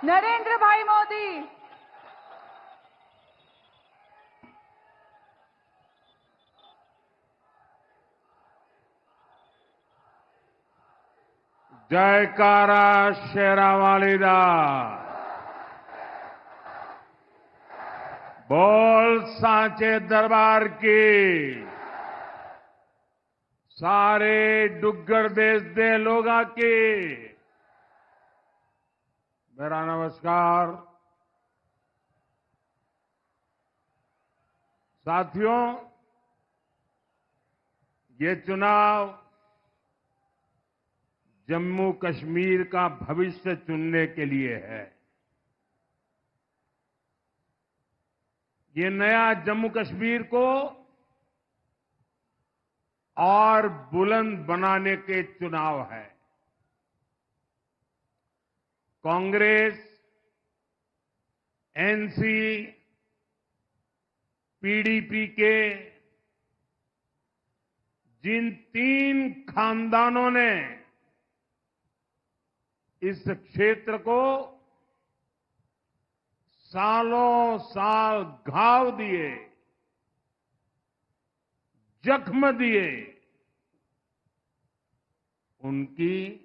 नरेंद्र भाई मोदी। जयकारा शेरावाली दा बोल सांचे दरबार की सारे डुग्गर देश दे लोगा की मेरा नमस्कार। साथियों, ये चुनाव जम्मू कश्मीर का भविष्य चुनने के लिए है। ये नया जम्मू कश्मीर को और बुलंद बनाने के चुनाव है। कांग्रेस, एनसी, पीडीपी के जिन 3 खानदानों ने इस क्षेत्र को सालों साल घाव दिए, जख्म दिए, उनकी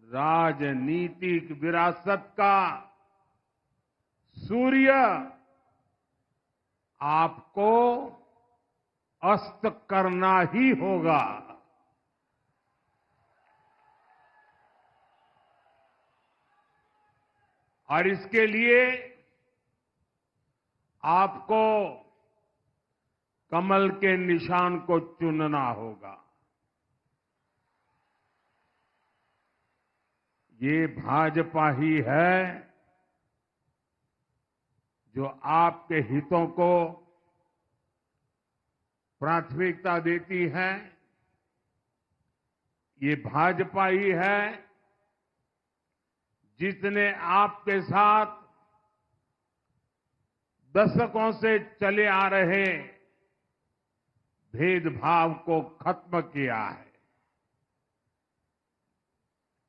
राजनीतिक विरासत का सूर्य आपको अस्त करना ही होगा। और इसके लिए आपको कमल के निशान को चुनना होगा। ये भाजपा ही है जो आपके हितों को प्राथमिकता देती है। ये भाजपा ही है जिसने आपके साथ दशकों से चले आ रहे भेदभाव को खत्म किया है।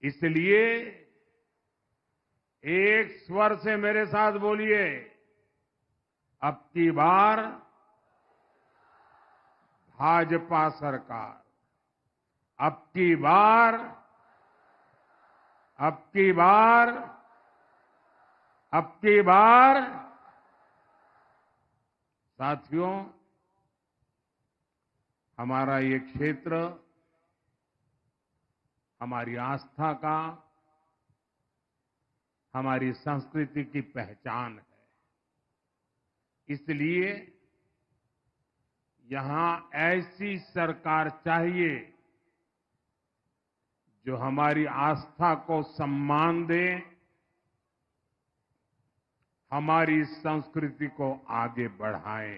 इसलिए एक स्वर से मेरे साथ बोलिए, अब की बार भाजपा सरकार, अब की बार, अब की बार, अब की बार। साथियों, हमारा ये क्षेत्र हमारी आस्था का, हमारी संस्कृति की पहचान है। इसलिए यहां ऐसी सरकार चाहिए जो हमारी आस्था को सम्मान दे, हमारी संस्कृति को आगे बढ़ाए।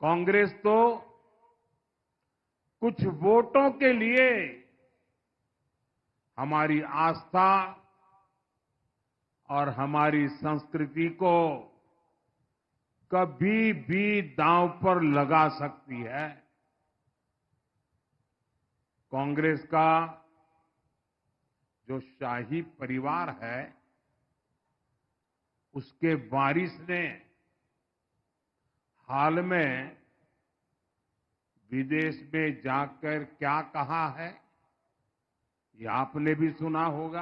कांग्रेस तो कुछ वोटों के लिए हमारी आस्था और हमारी संस्कृति को कभी भी दांव पर लगा सकती है। कांग्रेस का जो शाही परिवार है, उसके वारिस ने हाल में विदेश में जाकर क्या कहा है, ये आपने भी सुना होगा।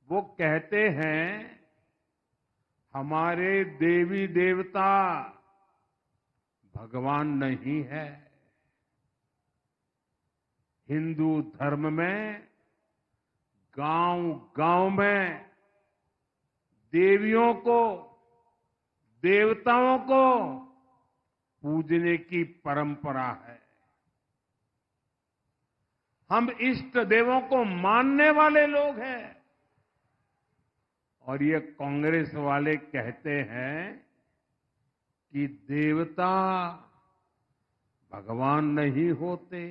वो कहते हैं, हमारे देवी देवता भगवान नहीं है। हिंदू धर्म में गांव-गांव में देवियों को, देवताओं को पूजने की परंपरा है। हम इष्ट देवों को मानने वाले लोग हैं। और ये कांग्रेस वाले कहते हैं कि देवता भगवान नहीं होते।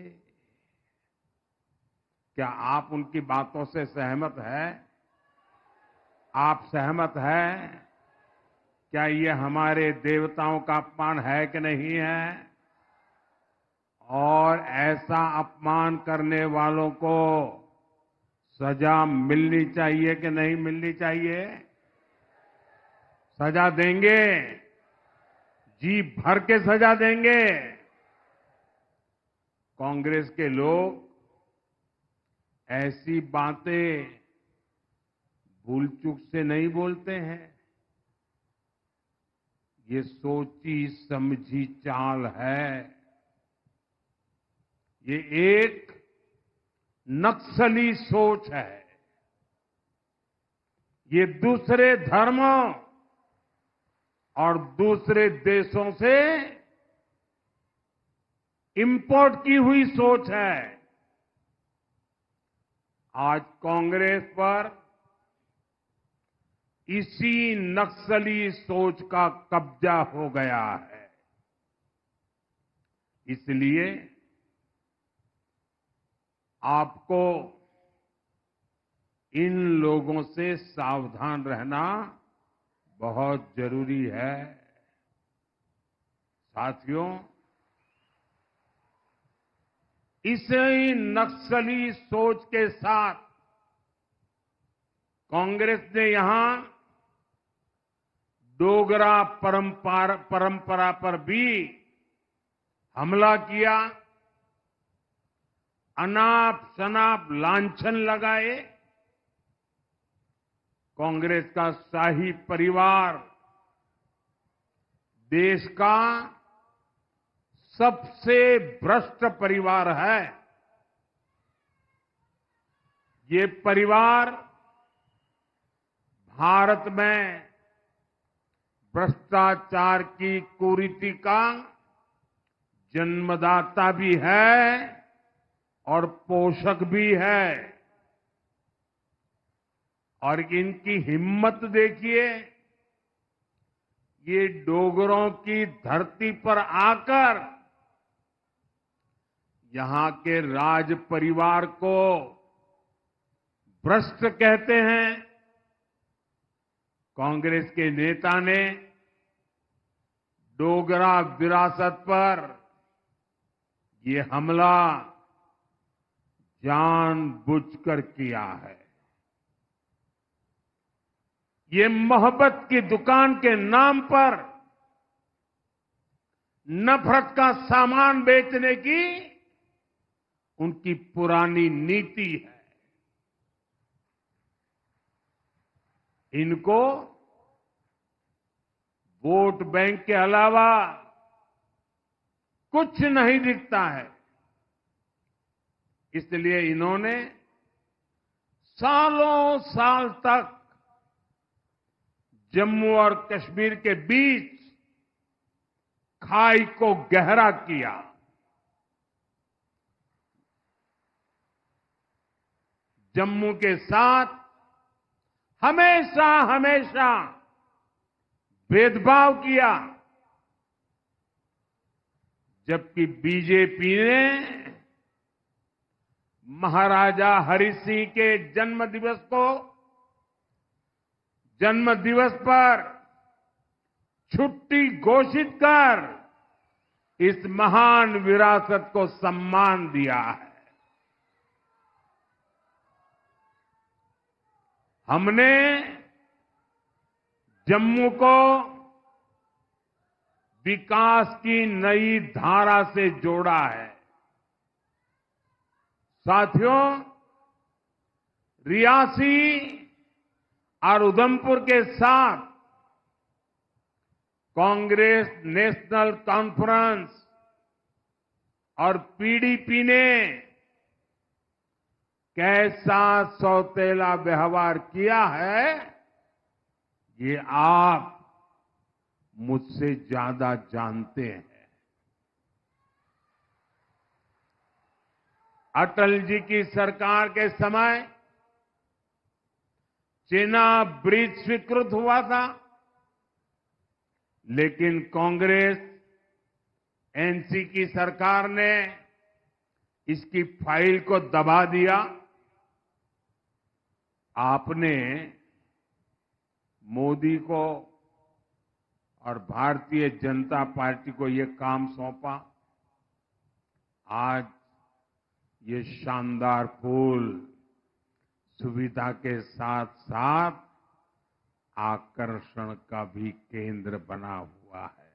क्या आप उनकी बातों से सहमत हैं? आप सहमत हैं? क्या ये हमारे देवताओं का अपमान है कि नहीं है? और ऐसा अपमान करने वालों को सजा मिलनी चाहिए कि नहीं मिलनी चाहिए? सजा देंगे, जी भर के सजा देंगे। कांग्रेस के लोग ऐसी बातें भूल चूक से नहीं बोलते हैं। ये सोची समझी चाल है। ये एक नक्सली सोच है। ये दूसरे धर्मों और दूसरे देशों से इंपोर्ट की हुई सोच है। आज कांग्रेस पर इसी नक्सली सोच का कब्जा हो गया है। इसलिए आपको इन लोगों से सावधान रहना बहुत जरूरी है। साथियों, इसी नक्सली सोच के साथ कांग्रेस ने यहां डोगरा परंपरा पर भी हमला किया, अनाप शनाप लांछन लगाए। कांग्रेस का शाही परिवार देश का सबसे भ्रष्ट परिवार है। ये परिवार भारत में भ्रष्टाचार की कुरीति का जन्मदाता भी है और पोषक भी है। और इनकी हिम्मत देखिए, ये डोगरों की धरती पर आकर यहां के राज परिवार को भ्रष्ट कहते हैं। कांग्रेस के नेता ने डोगरा विरासत पर ये हमला जानबूझकर किया है। ये मोहब्बत की दुकान के नाम पर नफरत का सामान बेचने की उनकी पुरानी नीति है। इनको वोट बैंक के अलावा कुछ नहीं दिखता है। इसलिए इन्होंने सालों साल तक जम्मू और कश्मीर के बीच खाई को गहरा किया। जम्मू के साथ हमेशा हमेशा भेदभाव किया, जबकि बीजेपी ने महाराजा हरि सिंह के जन्म दिवस पर छुट्टी घोषित कर इस महान विरासत को सम्मान दिया है। हमने जम्मू को विकास की नई धारा से जोड़ा है। साथियों, रियासी और उधमपुर के साथ कांग्रेस नेशनल कॉन्फ्रेंस और पीडीपी ने कैसा सौतेला व्यवहार किया है, ये आप मुझसे ज्यादा जानते हैं। अटल जी की सरकार के समय चेनाब ब्रिज स्वीकृत हुआ था, लेकिन कांग्रेस एनसी की सरकार ने इसकी फाइल को दबा दिया। आपने मोदी को और भारतीय जनता पार्टी को ये काम सौंपा। आज ये शानदार पुल सुविधा के साथ साथ आकर्षण का भी केंद्र बना हुआ है।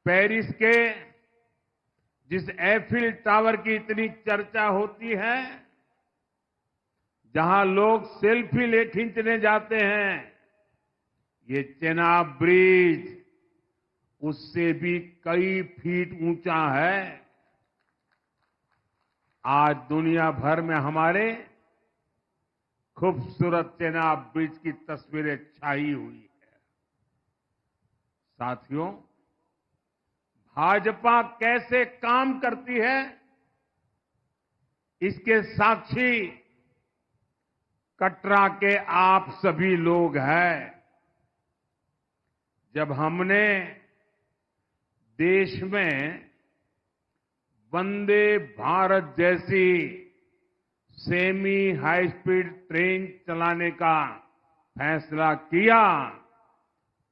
पेरिस के जिस एफिल टावर की इतनी चर्चा होती है, जहां लोग सेल्फी ले खींचने जाते हैं, ये चेनाब ब्रिज उससे भी कई फीट ऊंचा है। आज दुनिया भर में हमारे खूबसूरत चेनाब ब्रिज की तस्वीरें छाई हुई है। साथियों, भाजपा कैसे काम करती है, इसके साक्षी कटरा के आप सभी लोग हैं। जब हमने देश में वंदे भारत जैसी सेमी हाई स्पीड ट्रेन चलाने का फैसला किया,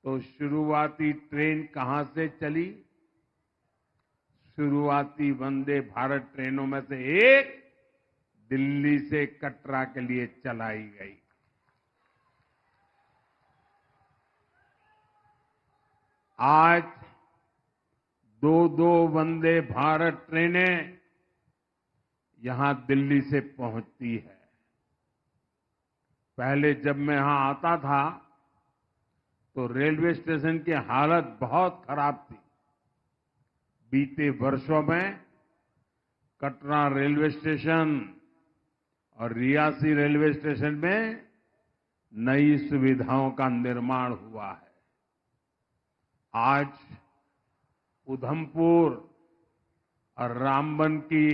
तो शुरुआती ट्रेन कहां से चली? शुरुआती वंदे भारत ट्रेनों में से एक दिल्ली से कटरा के लिए चलाई गई। आज दो वंदे भारत ट्रेनें यहां दिल्ली से पहुंचती है। पहले जब मैं यहां आता था तो रेलवे स्टेशन की हालत बहुत खराब थी। बीते वर्षों में कटरा रेलवे स्टेशन और रियासी रेलवे स्टेशन में नई सुविधाओं का निर्माण हुआ है। आज उधमपुर और रामबन की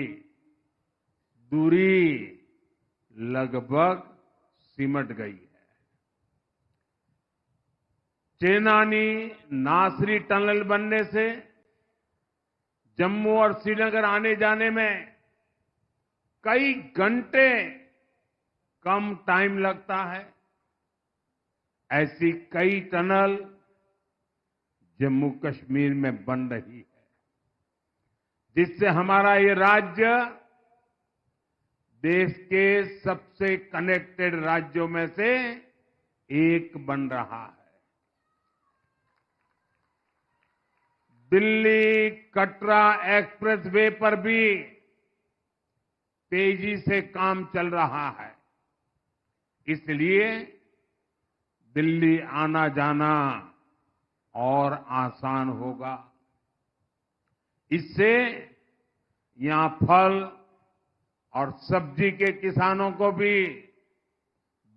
दूरी लगभग सिमट गई है। चेनानी नासरी टनल बनने से जम्मू और श्रीनगर आने जाने में कई घंटे कम टाइम लगता है। ऐसी कई टनल जम्मू कश्मीर में बन रही है, जिससे हमारा ये राज्य देश के सबसे कनेक्टेड राज्यों में से एक बन रहा है। दिल्ली कटरा एक्सप्रेस वे पर भी तेजी से काम चल रहा है। इसलिए दिल्ली आना जाना और आसान होगा। इससे यहां फल और सब्जी के किसानों को भी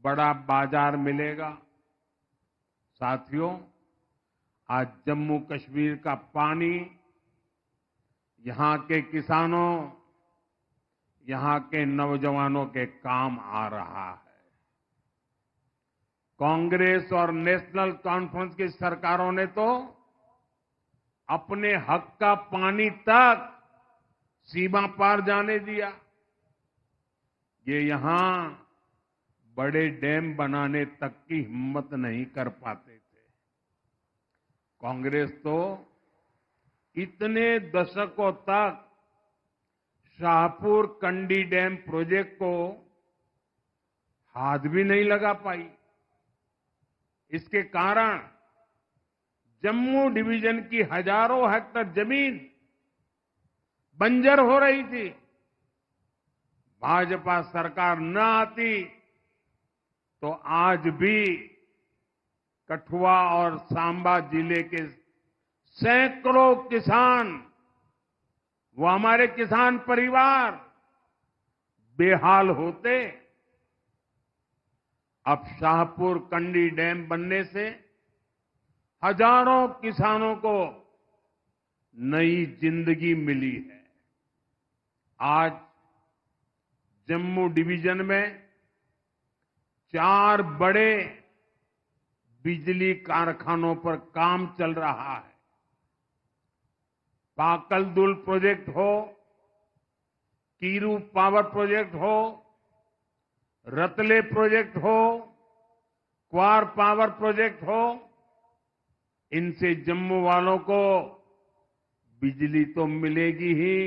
बड़ा बाजार मिलेगा। साथियों, आज जम्मू कश्मीर का पानी यहां के किसानों, यहां के नौजवानों के काम आ रहा है। कांग्रेस और नेशनल कॉन्फ्रेंस की सरकारों ने तो अपने हक का पानी तक सीमा पार जाने दिया। ये यहां बड़े डैम बनाने तक की हिम्मत नहीं कर पाते थे। कांग्रेस तो इतने दशकों तक शाहपुर कंडी डैम प्रोजेक्ट को हाथ भी नहीं लगा पाई। इसके कारण जम्मू डिवीजन की हजारों हेक्टेयर जमीन बंजर हो रही थी। भाजपा सरकार न आती तो आज भी कठुआ और सांबा जिले के सैकड़ों किसान, वो हमारे किसान परिवार बेहाल होते। अब शाहपुर कंडी डैम बनने से हजारों किसानों को नई जिंदगी मिली है। आज जम्मू डिवीजन में 4 बड़े बिजली कारखानों पर काम चल रहा है। पाकलदुल प्रोजेक्ट हो, कीरू पावर प्रोजेक्ट हो, रतले प्रोजेक्ट हो, क्वार पावर प्रोजेक्ट हो, इनसे जम्मू वालों को बिजली तो मिलेगी ही,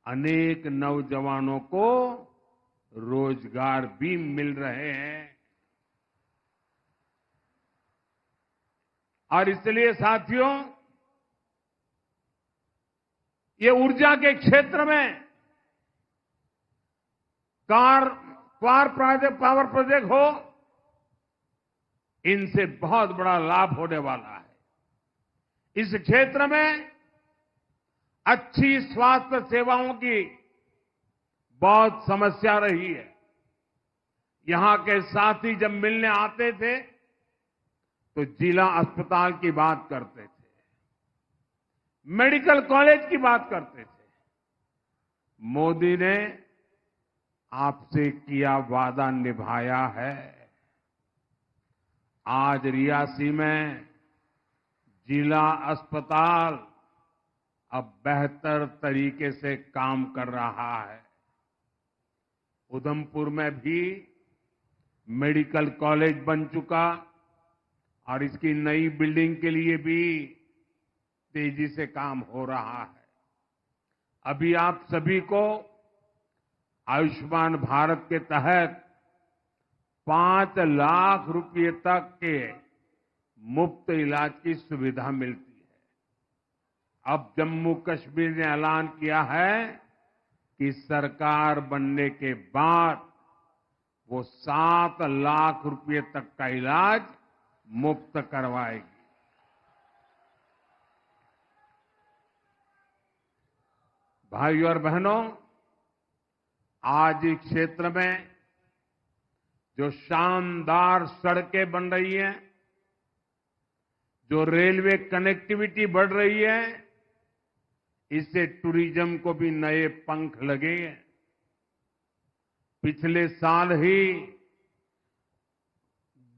अनेक नौजवानों को रोजगार भी मिल रहे हैं। और इसलिए साथियों, ये ऊर्जा के क्षेत्र में पावर प्रोजेक्ट हो, इनसे बहुत बड़ा लाभ होने वाला है। इस क्षेत्र में अच्छी स्वास्थ्य सेवाओं की बहुत समस्या रही है। यहां के साथी जब मिलने आते थे तो जिला अस्पताल की बात करते थे, मेडिकल कॉलेज की बात करते थे। मोदी ने आपसे किया वादा निभाया है। आज रियासी में जिला अस्पताल अब बेहतर तरीके से काम कर रहा है। उधमपुर में भी मेडिकल कॉलेज बन चुका और इसकी नई बिल्डिंग के लिए भी तेजी से काम हो रहा है। अभी आप सभी को आयुष्मान भारत के तहत 5 लाख रुपए तक के मुफ्त इलाज की सुविधा मिलती है। अब जम्मू कश्मीर ने ऐलान किया है कि सरकार बनने के बाद वो 7 लाख रुपए तक का इलाज मुफ्त करवाएगी। भाइयों और बहनों, आज इस क्षेत्र में जो शानदार सड़कें बन रही हैं, जो रेलवे कनेक्टिविटी बढ़ रही है, इससे टूरिज्म को भी नए पंख लगे हैं। पिछले साल ही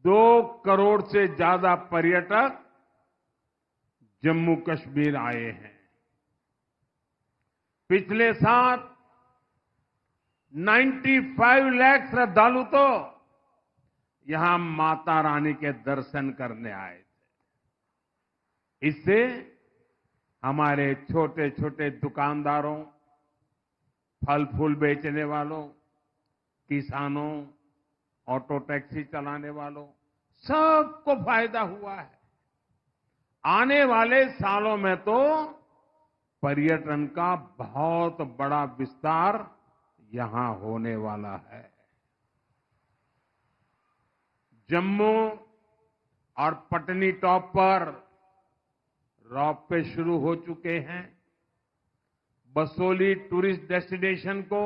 2 करोड़ से ज्यादा पर्यटक जम्मू कश्मीर आए हैं। पिछले साल 95 लाख श्रद्धालु तो यहां माता रानी के दर्शन करने आए थे। इससे हमारे छोटे छोटे दुकानदारों, फल फूल बेचने वालों, किसानों, ऑटो टैक्सी चलाने वालों, सबको फायदा हुआ है। आने वाले सालों में तो पर्यटन का बहुत बड़ा विस्तार यहां होने वाला है। जम्मू और पटनी टॉप पर रॉपवे शुरू हो चुके हैं। बसोली टूरिस्ट डेस्टिनेशन को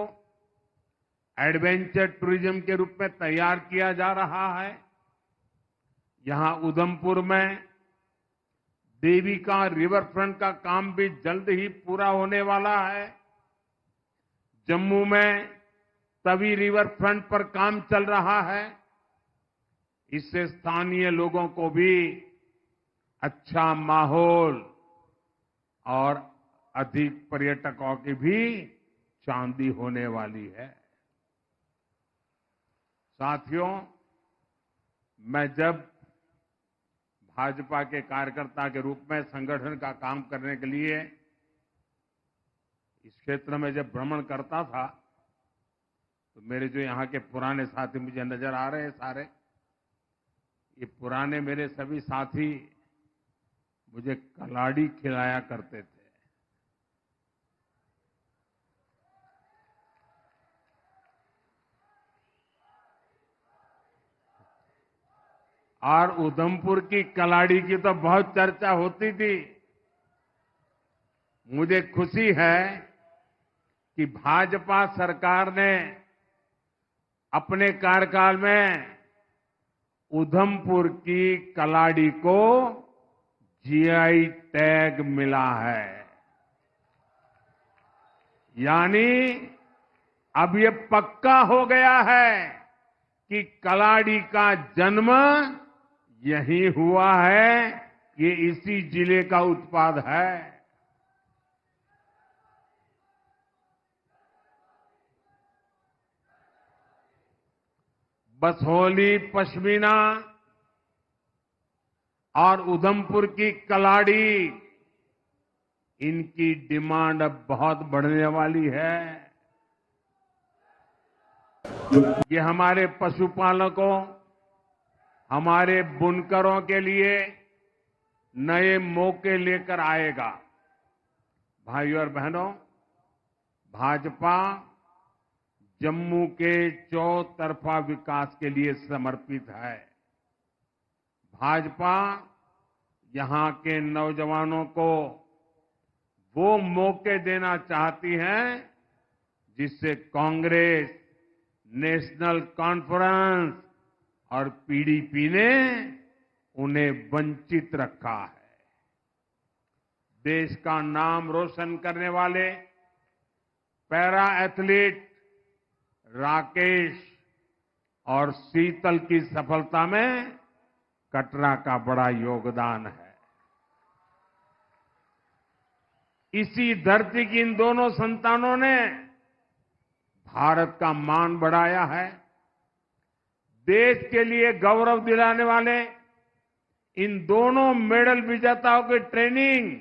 एडवेंचर टूरिज्म के रूप में तैयार किया जा रहा है। यहां उधमपुर में देविका रिवर फ्रंट का काम भी जल्द ही पूरा होने वाला है। जम्मू में तवी रिवर फ्रंट पर काम चल रहा है। इससे स्थानीय लोगों को भी अच्छा माहौल और अधिक पर्यटकों की भी चांदी होने वाली है। साथियों, मैं जब भाजपा के कार्यकर्ता के रूप में संगठन का काम करने के लिए इस क्षेत्र में जब भ्रमण करता था तो मेरे जो यहाँ के पुराने साथी मुझे नजर आ रहे हैं सारे, ये पुराने मेरे सभी साथी मुझे कलाड़ी खिलाया करते थे। और उधमपुर की कलाड़ी की तो बहुत चर्चा होती थी। मुझे खुशी है कि भाजपा सरकार ने अपने कार्यकाल में उधमपुर की कलाड़ी को जीआई टैग मिला है। यानी अब ये पक्का हो गया है कि कलाड़ी का जन्म यही हुआ है, ये इसी जिले का उत्पाद है। बसोली पश्मीना और उधमपुर की कलाड़ी इनकी डिमांड अब बहुत बढ़ने वाली है। ये हमारे पशुपालकों, हमारे बुनकरों के लिए नए मौके लेकर आएगा। भाइयों और बहनों, भाजपा जम्मू के चौतरफा विकास के लिए समर्पित है। भाजपा यहां के नौजवानों को वो मौके देना चाहती है जिससे कांग्रेस, नेशनल कॉन्फ्रेंस और पीडीपी ने उन्हें वंचित रखा है। देश का नाम रोशन करने वाले पैरा एथलीट राकेश और शीतल की सफलता में कटरा का बड़ा योगदान है। इसी धरती की इन दोनों संतानों ने भारत का मान बढ़ाया है। देश के लिए गौरव दिलाने वाले इन दोनों मेडल विजेताओं की ट्रेनिंग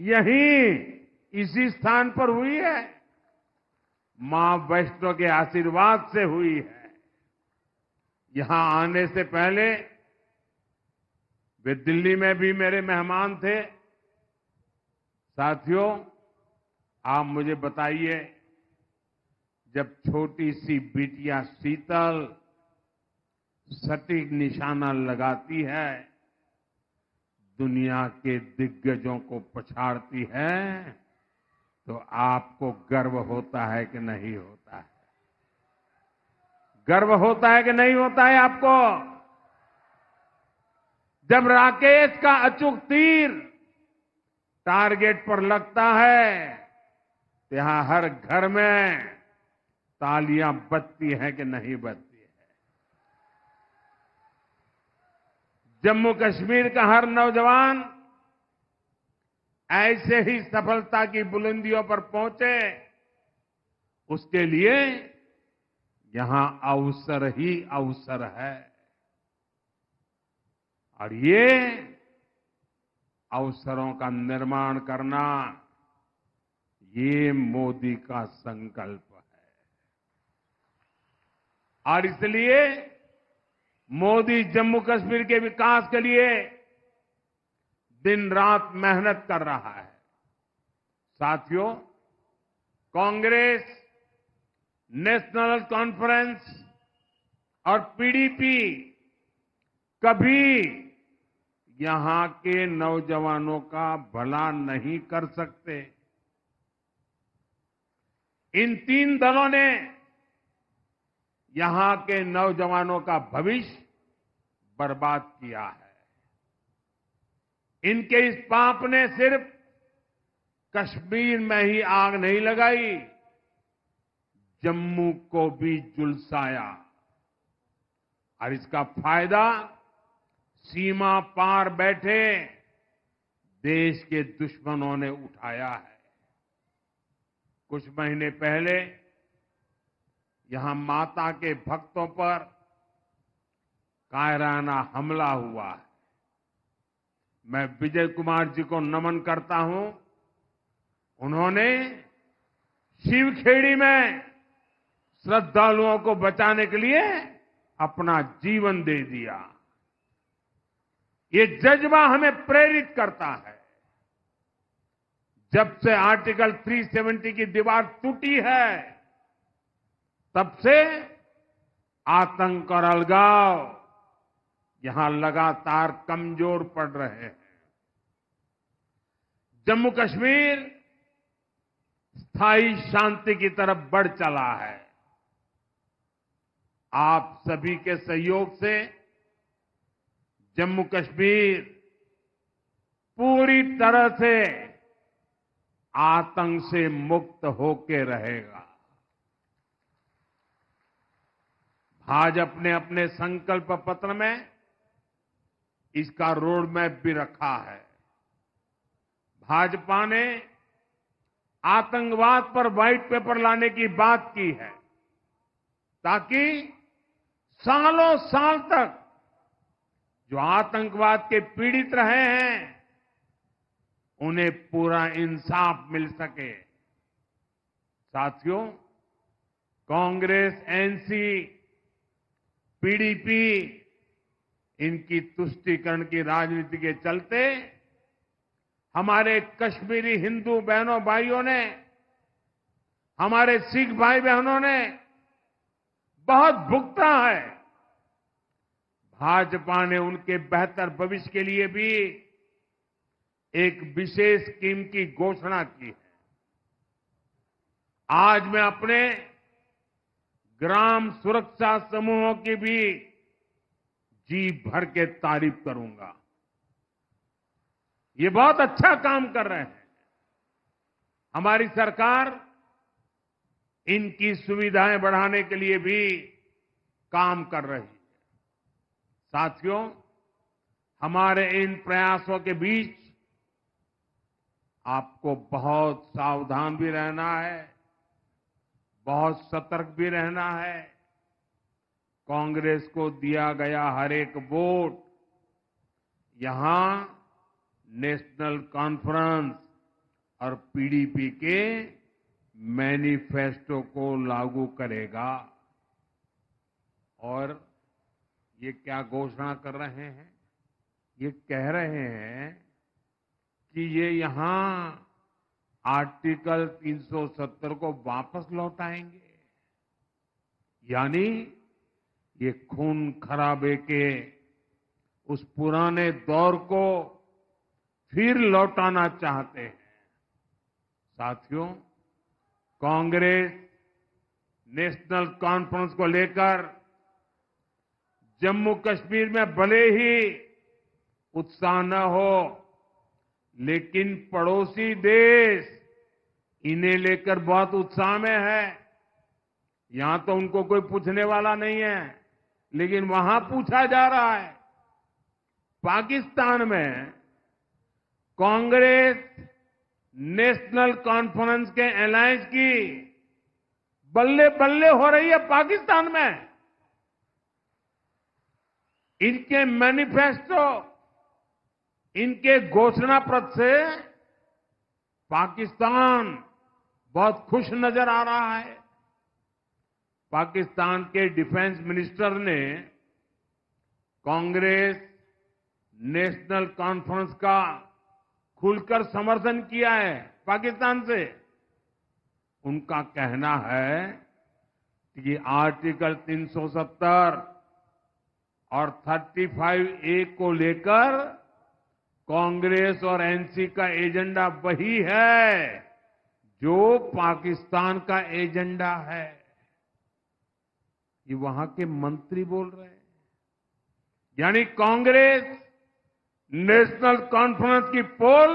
यहीं इसी स्थान पर हुई है। मां वैष्णो के आशीर्वाद से हुई है। यहां आने से पहले वे दिल्ली में भी मेरे मेहमान थे। साथियों, आप मुझे बताइए, जब छोटी सी बिटिया शीतल सटीक निशाना लगाती है, दुनिया के दिग्गजों को पछाड़ती है, तो आपको गर्व होता है कि नहीं होता है? गर्व होता है कि नहीं होता है आपको? जब राकेश का अचूक तीर टारगेट पर लगता है, तो यहां हर घर में तालियां बजती हैं कि नहीं बजती है? जम्मू कश्मीर का हर नौजवान ऐसे ही सफलता की बुलंदियों पर पहुंचे, उसके लिए यहां अवसर ही अवसर है। और ये अवसरों का निर्माण करना, ये मोदी का संकल्प है। और इसलिए मोदी जम्मू कश्मीर के विकास के लिए दिन रात मेहनत कर रहा है। साथियों, कांग्रेस, नेशनल कॉन्फ्रेंस और पीडीपी कभी यहां के नौजवानों का भला नहीं कर सकते। इन तीन दलों ने यहां के नौजवानों का भविष्य बर्बाद किया है। इनके इस पाप ने सिर्फ कश्मीर में ही आग नहीं लगाई, जम्मू को भी झुलसाया। और इसका फायदा सीमा पार बैठे देश के दुश्मनों ने उठाया है। कुछ महीने पहले यहां माता के भक्तों पर कायराना हमला हुआ है। मैं विजय कुमार जी को नमन करता हूं। उन्होंने शिवखेड़ी में श्रद्धालुओं को बचाने के लिए अपना जीवन दे दिया। ये जज्बा हमें प्रेरित करता है। जब से आर्टिकल 370 की दीवार टूटी है, तब से आतंक और अलगाव यहां लगातार कमजोर पड़ रहे हैं। जम्मू कश्मीर स्थायी शांति की तरफ बढ़ चला है। आप सभी के सहयोग से जम्मू कश्मीर पूरी तरह से आतंक से मुक्त होकर रहेगा। भाजपा ने अपने संकल्प पत्र में इसका रोड मैप भी रखा है। भाजपा ने आतंकवाद पर व्हाइट पेपर लाने की बात की है, ताकि सालों साल तक जो आतंकवाद के पीड़ित रहे हैं, उन्हें पूरा इंसाफ मिल सके। साथियों, कांग्रेस, एनसी, पीडीपी, इनकी तुष्टीकरण की राजनीति के चलते हमारे कश्मीरी हिंदू बहनों भाइयों ने, हमारे सिख भाई बहनों ने बहुत भुगता है। भाजपा ने उनके बेहतर भविष्य के लिए भी एक विशेष स्कीम की घोषणा की है। आज मैं अपने ग्राम सुरक्षा समूहों की भी जी भर के तारीफ करूंगा। ये बहुत अच्छा काम कर रहे हैं। हमारी सरकार इनकी सुविधाएं बढ़ाने के लिए भी काम कर रही है। साथियों, हमारे इन प्रयासों के बीच आपको बहुत सावधान भी रहना है, बहुत सतर्क भी रहना है। कांग्रेस को दिया गया हर एक वोट यहां नेशनल कॉन्फ्रेंस और पीडीपी के मैनिफेस्टो को लागू करेगा। और ये क्या घोषणा कर रहे हैं? ये कह रहे हैं कि ये यहां आर्टिकल 370 को वापस लौटाएंगे। यानी ये खून खराबे के उस पुराने दौर को फिर लौटाना चाहते हैं। साथियों, कांग्रेस नेशनल कॉन्फ्रेंस को लेकर जम्मू कश्मीर में भले ही उत्साह न हो, लेकिन पड़ोसी देश इन्हें लेकर बहुत उत्साह में है। यहां तो उनको कोई पूछने वाला नहीं है, लेकिन वहां पूछा जा रहा है। पाकिस्तान में कांग्रेस नेशनल कॉन्फ्रेंस के अलायंस की बल्ले बल्ले हो रही है। पाकिस्तान में इनके मैनिफेस्टो, इनके घोषणा पत्र से पाकिस्तान बहुत खुश नजर आ रहा है। पाकिस्तान के डिफेंस मिनिस्टर ने कांग्रेस नेशनल कॉन्फ्रेंस का खुलकर समर्थन किया है। पाकिस्तान से उनका कहना है कि आर्टिकल 370 और 35A को लेकर कांग्रेस और एनसी का एजेंडा वही है जो पाकिस्तान का एजेंडा है। ये वहां के मंत्री बोल रहे हैं। यानी कांग्रेस नेशनल कॉन्फ्रेंस की पोल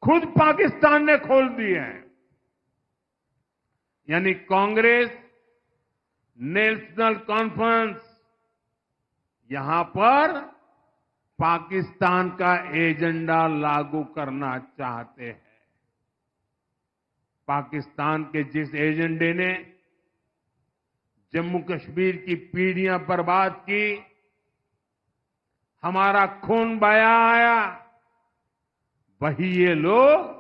खुद पाकिस्तान ने खोल दी है। यानी कांग्रेस नेशनल कॉन्फ्रेंस यहां पर पाकिस्तान का एजेंडा लागू करना चाहते हैं। पाकिस्तान के जिस एजेंडे ने जम्मू कश्मीर की पीढ़ियां बर्बाद की, हमारा खून बहाया, वही ये लोग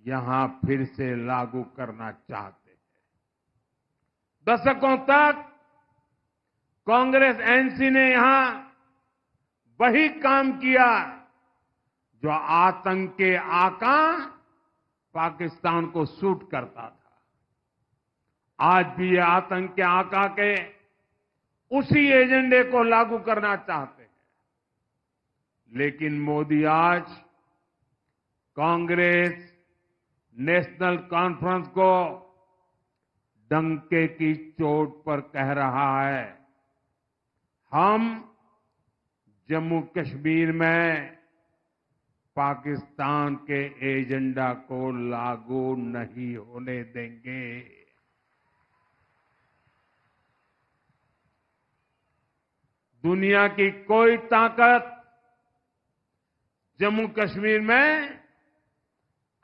यहां फिर से लागू करना चाहते हैं। दशकों तक कांग्रेस, एनसी ने यहां वही काम किया जो आतंक के आका पाकिस्तान को सूट करता था। आज भी ये आतंक के आका के उसी एजेंडे को लागू करना चाहते हैं। लेकिन मोदी आज कांग्रेस नेशनल कॉन्फ्रेंस को डंके की चोट पर कह रहा है, हम जम्मू कश्मीर में पाकिस्तान के एजेंडा को लागू नहीं होने देंगे। दुनिया की कोई ताकत जम्मू कश्मीर में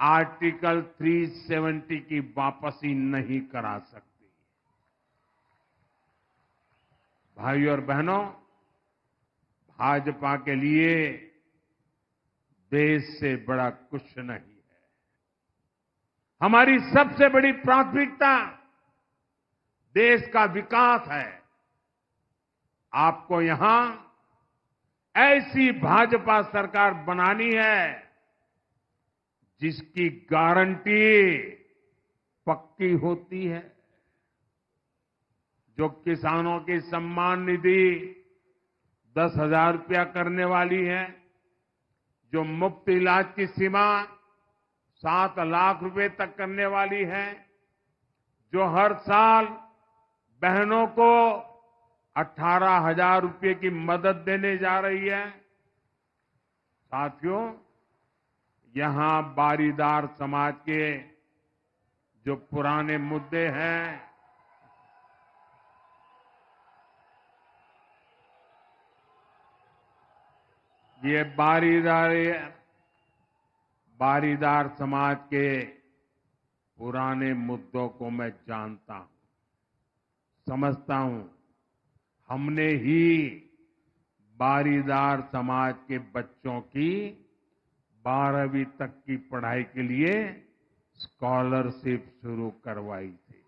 आर्टिकल 370 की वापसी नहीं करा सकती। भाइयों और बहनों, भाजपा के लिए देश से बड़ा कुछ नहीं है। हमारी सबसे बड़ी प्राथमिकता देश का विकास है। आपको यहां ऐसी भाजपा सरकार बनानी है जिसकी गारंटी पक्की होती है, जो किसानों की सम्मान निधि 10,000 रुपया करने वाली है, जो मुफ्त इलाज की सीमा 7 लाख रुपए तक करने वाली है, जो हर साल बहनों को 18,000 रुपये की मदद देने जा रही है। साथियों, यहां बारीदार समाज के जो पुराने मुद्दे हैं, ये बारीदार समाज के पुराने मुद्दों को मैं जानता हूं, समझता हूं। हमने ही बारीदार समाज के बच्चों की 12वीं तक की पढ़ाई के लिए स्कॉलरशिप शुरू करवाई थी।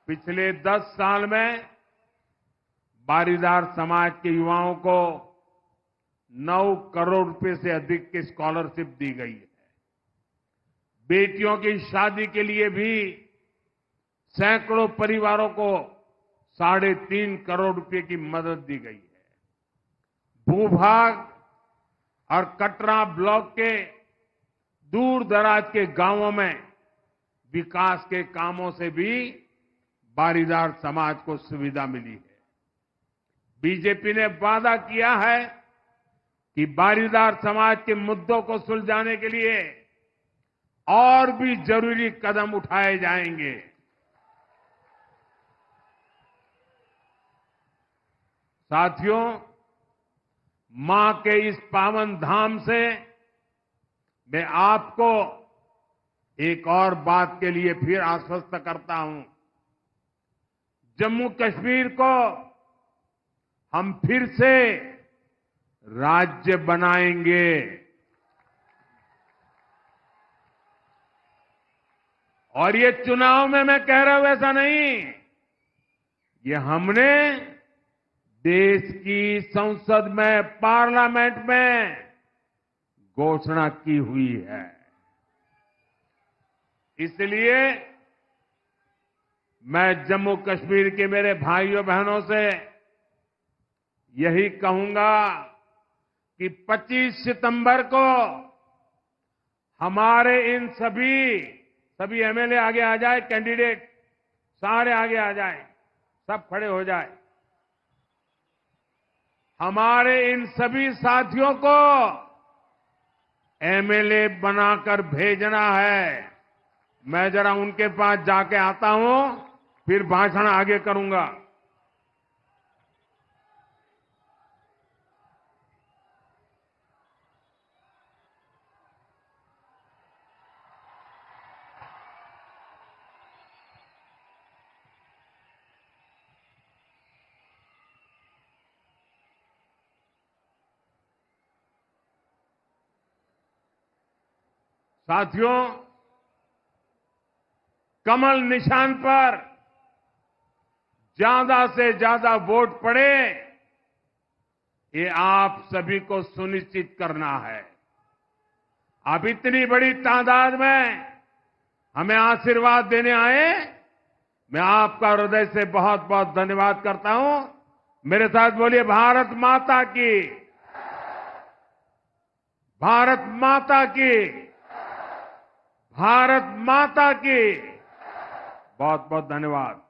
पिछले 10 साल में बारीदार समाज के युवाओं को 9 करोड़ रुपए से अधिक की स्कॉलरशिप दी गई है। बेटियों की शादी के लिए भी सैकड़ों परिवारों को 3.5 करोड़ रुपए की मदद दी गई है। भूभाग और कटरा ब्लॉक के दूर दराज के गांवों में विकास के कामों से भी बारीदार समाज को सुविधा मिली है। बीजेपी ने वादा किया है कि बारीदार समाज के मुद्दों को सुलझाने के लिए और भी जरूरी कदम उठाए जाएंगे। साथियों, मां के इस पावन धाम से मैं आपको एक और बात के लिए फिर आश्वस्त करता हूं। जम्मू कश्मीर को हम फिर से राज्य बनाएंगे। और ये चुनाव में मैं कह रहा हूं ऐसा नहीं, ये हमने देश की संसद में, पार्लियामेंट में घोषणा की हुई है। इसलिए मैं जम्मू कश्मीर के मेरे भाइयों बहनों से यही कहूंगा कि 25 सितंबर को हमारे इन सभी एमएलए आगे आ जाए, कैंडिडेट सारे आगे आ जाए, सब खड़े हो जाए। हमारे इन सभी साथियों को एमएलए बनाकर भेजना है। मैं जरा उनके पास जाके आता हूं, फिर भाषण आगे करूंगा। साथियों, कमल निशान पर ज्यादा से ज्यादा वोट पड़े, ये आप सभी को सुनिश्चित करना है। आप इतनी बड़ी तादाद में हमें आशीर्वाद देने आए, मैं आपका हृदय से बहुत बहुत धन्यवाद करता हूं। मेरे साथ बोलिए, भारत माता की, भारत माता की, भारत माता की। बहुत बहुत धन्यवाद।